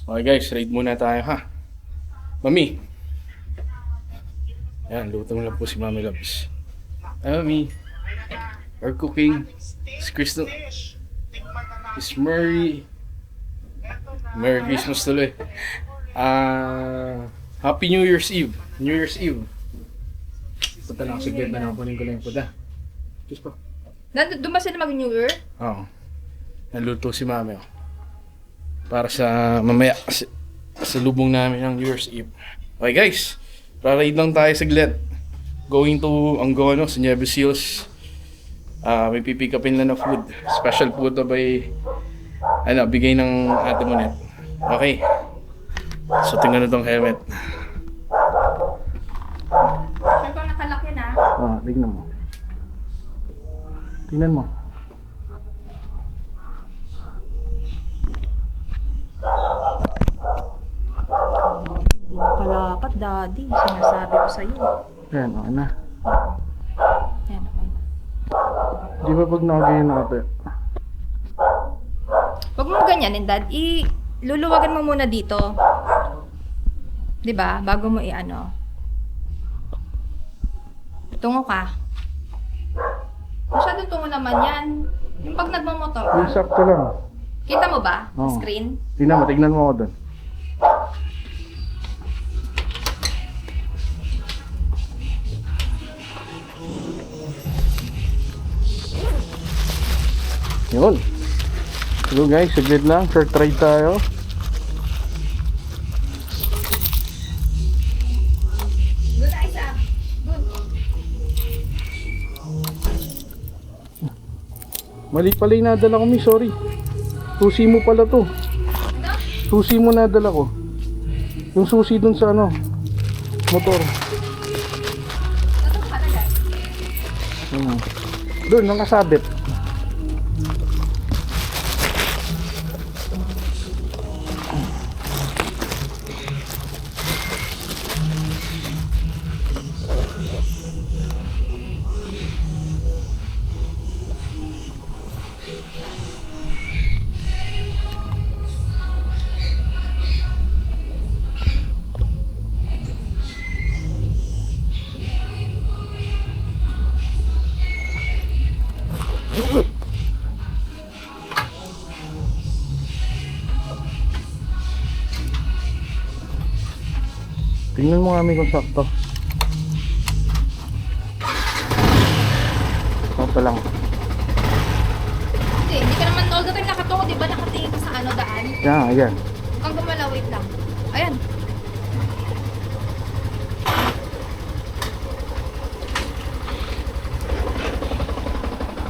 Okay guys, raid muna tayo ha. Mami. Ayan, lutong lang po si Mami Loves. Ay Mami. We're cooking. It's Crystal. It's Merry Christmas tuloy. Happy New Year's Eve. New Year's Eve. Punta lang ako sa gate na nakunin ko lang yung puda. Just po. Doon ba sila mag-New Year? Oo. Naluto si Mami. Para sa mamaya sa lubong namin ng New Year's Eve. Okay guys, para-raid lang tayo saglit. Going to Angono sa Nueva Ecija. May pipick upin lang na food. Special food to by bigay ng ate mo net. Okay. So tingnan na tong helmet. Sure kung nakalak yun ah. Tingnan mo. Tingnan mo. Hindi nakalapat, daddy. Sinasabi ko sa'yo. Ayan, okay na. Yan, okay. Di ba pag nakaganyan natin? Huwag mong ganyanin, dad. Luluwagan mo muna dito. 'Di ba? Bago mo i-ano. Tungo ka. Masyadong tungo naman yan. Yung pag nagmamotor ka. Yung sakto lang. Kita mo ba? Oo. Screen? Tignan mo ako doon. Yun. Hello guys, saglit lang. Short ride tayo. Doon na isa. Doon. Mali pala yung nadala ko, mi. Sorry. Susi mo pala to. Susi mo nadala ko. Yung susi dun sa motor. Ito ka na, guys. Doon, nakasabit. Tingnan mo kami kung sakto. Pa lang. Hindi ka naman all the time nakatungo, di ba? Nakatingin ka sa daan. Yan, ayan. Huwag kang gumalaw, wait lang. Ayan.